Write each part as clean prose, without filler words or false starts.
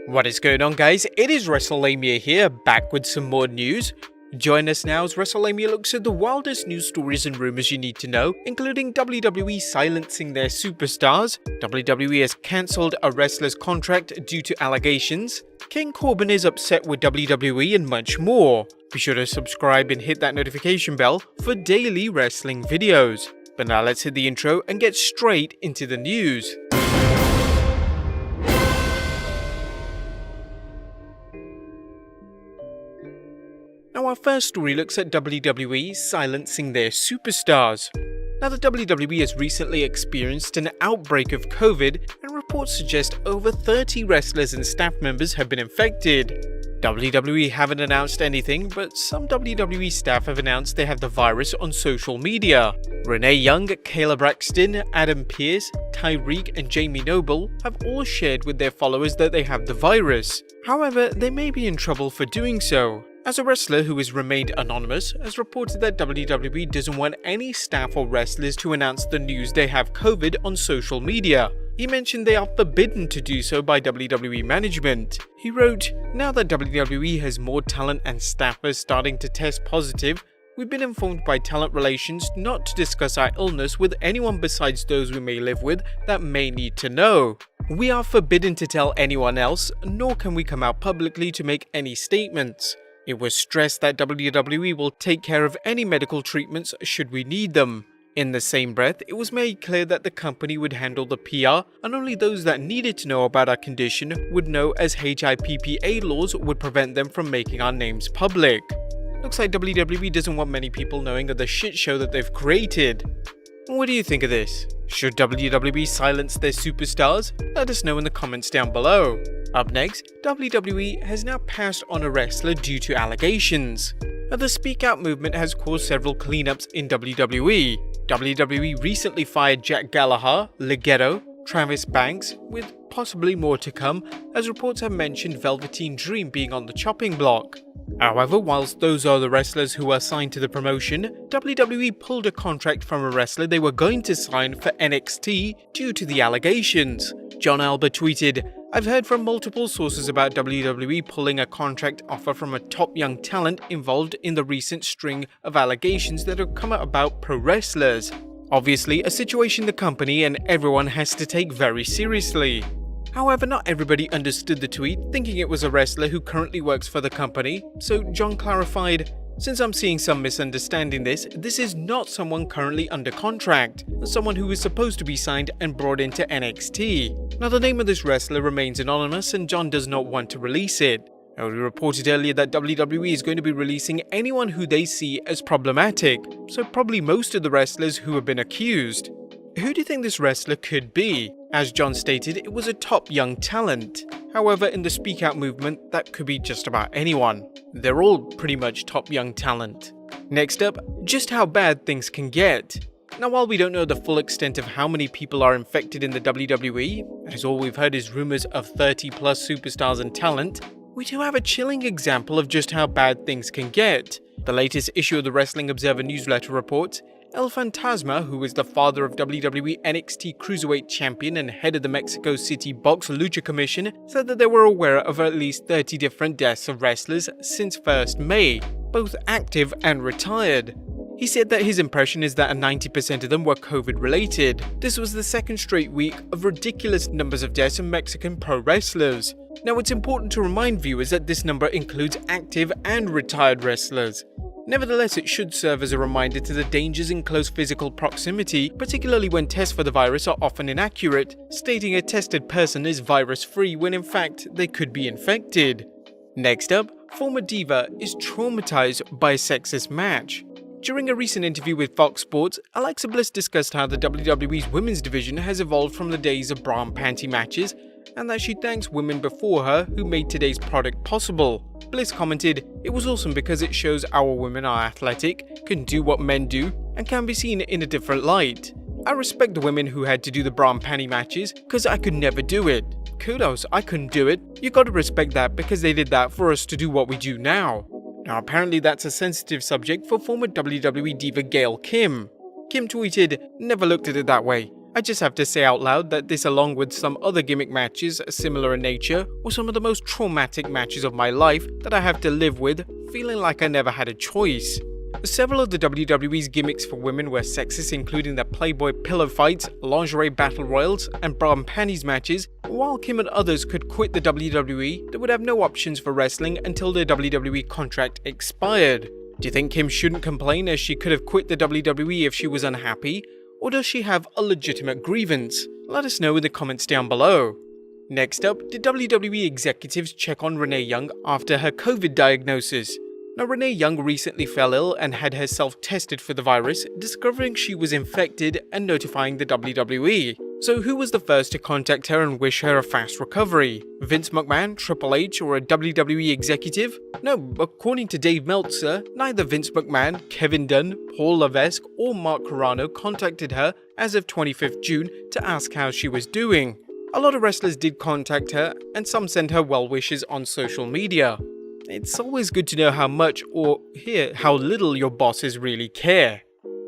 What is going on, guys? It is Wrestlelamia here, back with some more news. Join us now as Wrestlelamia looks at the wildest news stories and rumors you need to know, including WWE silencing their superstars, WWE has cancelled a wrestler's contract due to allegations, King Corbin is upset with WWE, and much more. Be sure to subscribe and hit that notification bell for daily wrestling videos. But now let's hit the intro and get straight into the news. Now our first story looks at WWE silencing their superstars. Now the WWE has recently experienced an outbreak of COVID, and reports suggest over 30 wrestlers and staff members have been infected. WWE haven't announced anything, but some WWE staff have announced they have the virus on social media. Renee Young, Kayla Braxton, Adam Pearce, Tyreek and Jamie Noble have all shared with their followers that they have the virus. However, they may be in trouble for doing so, as a wrestler who has remained anonymous has reported that WWE doesn't want any staff or wrestlers to announce the news they have COVID on social media. He mentioned they are forbidden to do so by WWE management. He wrote, "Now that WWE has more talent and staffers starting to test positive, we've been informed by talent relations not to discuss our illness with anyone besides those we may live with that may need to know. We are forbidden to tell anyone else, nor can we come out publicly to make any statements. It was stressed that WWE will take care of any medical treatments should we need them." In the same breath, it was made clear that the company would handle the PR, and only those that needed to know about our condition would know, as HIPAA laws would prevent them from making our names public. Looks like WWE doesn't want many people knowing of the shit show that they've created. What do you think of this? Should WWE silence their superstars? Let us know in the comments down below. Up next, WWE has now passed on a wrestler due to allegations. The Speak Out movement has caused several cleanups in WWE. WWE recently fired Jack Gallagher, Legado, Travis Banks, with possibly more to come, as reports have mentioned Velveteen Dream being on the chopping block. However, whilst those are the wrestlers who are signed to the promotion, WWE pulled a contract from a wrestler they were going to sign for NXT due to the allegations. John Alba tweeted, "I've heard from multiple sources about WWE pulling a contract offer from a top young talent involved in the recent string of allegations that have come out about pro wrestlers. Obviously, a situation the company and everyone has to take very seriously." However, not everybody understood the tweet, thinking it was a wrestler who currently works for the company, so John clarified, "Since I'm seeing some misunderstanding this is not someone currently under contract, someone who is supposed to be signed and brought into NXT. Now the name of this wrestler remains anonymous and John does not want to release it. Now, we reported earlier that WWE is going to be releasing anyone who they see as problematic, so probably most of the wrestlers who have been accused. Who do you think this wrestler could be? As John stated, it was a top young talent. However, in the Speak Out movement, that could be just about anyone. They're all pretty much top young talent. Next up, just how bad things can get. Now, while we don't know the full extent of how many people are infected in the WWE, as all we've heard is rumors of 30 plus superstars and talent, we do have a chilling example of just how bad things can get. The latest issue of the Wrestling Observer newsletter reports, El Fantasma, who is the father of WWE NXT Cruiserweight Champion and head of the Mexico City Box Lucha Commission, said that they were aware of at least 30 different deaths of wrestlers since 1st May, both active and retired. He said that his impression is that 90% of them were COVID related. This was the second straight week of ridiculous numbers of deaths of Mexican pro wrestlers. Now, it's important to remind viewers that this number includes active and retired wrestlers. Nevertheless, it should serve as a reminder to the dangers in close physical proximity, particularly when tests for the virus are often inaccurate, stating a tested person is virus-free when in fact they could be infected. Next up, former Diva is traumatized by a sexist match. During a recent interview with Fox Sports, Alexa Bliss discussed how the WWE's women's division has evolved from the days of bra and panty matches, and that she thanks women before her who made today's product possible. Bliss commented, "It was awesome because it shows our women are athletic, can do what men do, and can be seen in a different light. I respect the women who had to do the bra and panty matches, because I could never do it. Kudos, I couldn't do it. You gotta respect that because they did that for us to do what we do now." Now apparently that's a sensitive subject for former WWE diva Gail Kim. Kim tweeted, "Never looked at it that way. I just have to say out loud that this, along with some other gimmick matches similar in nature, were some of the most traumatic matches of my life that I have to live with, feeling like I never had a choice. Several of the WWE's gimmicks for women were sexist, including the Playboy pillow fights, lingerie battle royals, and bra and panties matches. While Kim and others could quit the WWE, they would have no options for wrestling until their WWE contract expired. Do you think Kim shouldn't complain, as she could have quit the WWE if she was unhappy? Or does she have a legitimate grievance? Let us know in the comments down below. Next up, did WWE executives check on Renee Young after her COVID diagnosis? Now, Renee Young recently fell ill and had herself tested for the virus, discovering she was infected and notifying the WWE. So who was the first to contact her and wish her a fast recovery? Vince McMahon, Triple H, or a WWE executive? No, according to Dave Meltzer, neither Vince McMahon, Kevin Dunn, Paul Levesque, or Mark Carrano contacted her as of 25th June to ask how she was doing. A lot of wrestlers did contact her, and some sent her well wishes on social media. It's always good to know how much or hear how little your bosses really care.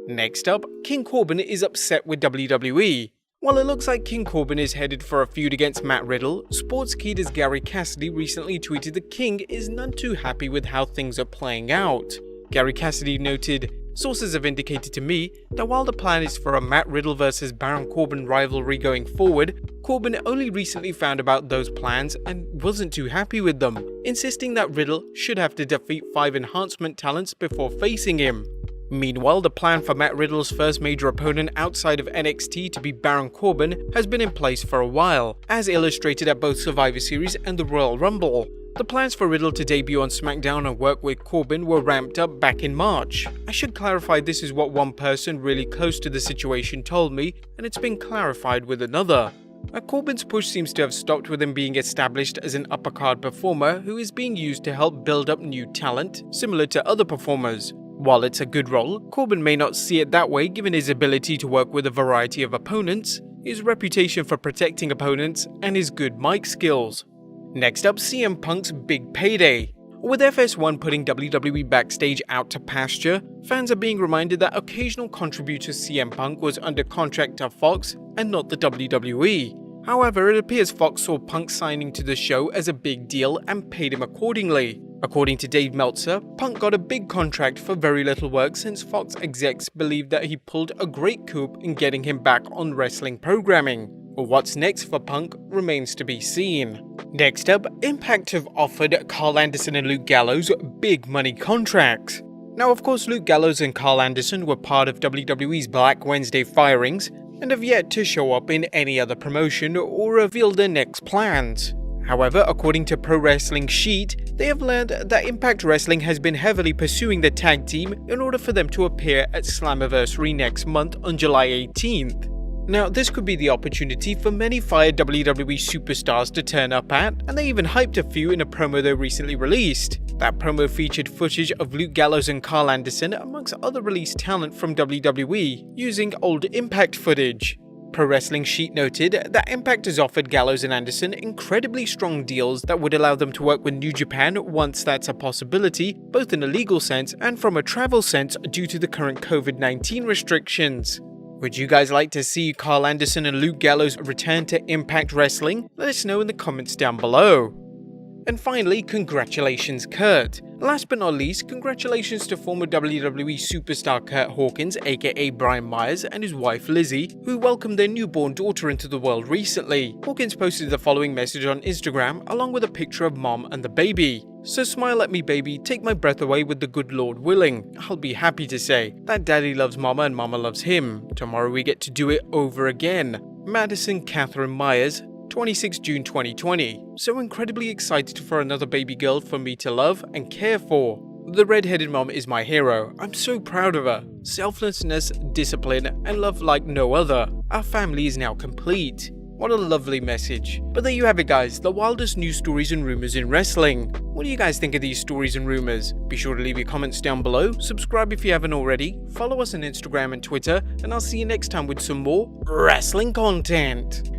Next up, King Corbin is upset with WWE. While it looks like King Corbin is headed for a feud against Matt Riddle, Sportskeeter's Gary Cassidy recently tweeted the King is none too happy with how things are playing out. Gary Cassidy noted, "Sources have indicated to me that while the plan is for a Matt Riddle vs Baron Corbin rivalry going forward, Corbin only recently found about those plans and wasn't too happy with them, insisting that Riddle should have to defeat 5 enhancement talents before facing him." Meanwhile, the plan for Matt Riddle's first major opponent outside of NXT to be Baron Corbin has been in place for a while, as illustrated at both Survivor Series and the Royal Rumble. The plans for Riddle to debut on SmackDown and work with Corbin were ramped up back in March. I should clarify this is what one person really close to the situation told me, and it's been clarified with another. Corbin's push seems to have stopped with him being established as an upper-card performer who is being used to help build up new talent, similar to other performers. While it's a good role, Corbin may not see it that way given his ability to work with a variety of opponents, his reputation for protecting opponents, and his good mic skills. Next up, CM Punk's big payday. With FS1 putting WWE Backstage out to pasture, fans are being reminded that occasional contributor CM Punk was under contract to Fox and not the WWE. However, it appears Fox saw Punk signing to the show as a big deal and paid him accordingly. According to Dave Meltzer, Punk got a big contract for very little work since Fox execs believed that he pulled a great coup in getting him back on wrestling programming. But what's next for Punk remains to be seen. Next up, Impact have offered Karl Anderson and Luke Gallows big money contracts. Now, of course, Luke Gallows and Karl Anderson were part of WWE's Black Wednesday firings and have yet to show up in any other promotion or reveal their next plans. However, according to Pro Wrestling Sheet, they have learned that Impact Wrestling has been heavily pursuing the tag team in order for them to appear at Slammiversary next month on July 18th. Now, this could be the opportunity for many fired WWE superstars to turn up at, and they even hyped a few in a promo they recently released. That promo featured footage of Luke Gallows and Karl Anderson amongst other released talent from WWE, using old Impact footage. Pro Wrestling Sheet noted that Impact has offered Gallows and Anderson incredibly strong deals that would allow them to work with New Japan once that's a possibility, both in a legal sense and from a travel sense due to the current COVID-19 restrictions. Would you guys like to see Karl Anderson and Luke Gallows return to Impact Wrestling? Let us know in the comments down below. And finally, congratulations Curt. Last but not least, congratulations to former WWE superstar Curt Hawkins, aka Brian Myers, and his wife Lizzie, who welcomed their newborn daughter into the world recently. Hawkins posted the following message on Instagram along with a picture of mom and the baby. "So smile at me baby, take my breath away with the good Lord willing. I'll be happy to say that daddy loves mama and mama loves him. Tomorrow we get to do it over again. Madison Catherine Myers, 26 June 2020. So incredibly excited for another baby girl for me to love and care for. The red-headed mom is my hero. I'm so proud of her. Selflessness, discipline, and love like no other. Our family is now complete." What a lovely message. But there you have it guys, the wildest news stories and rumors in wrestling. What do you guys think of these stories and rumors? Be sure to leave your comments down below, subscribe if you haven't already, follow us on Instagram and Twitter, and I'll see you next time with some more wrestling content.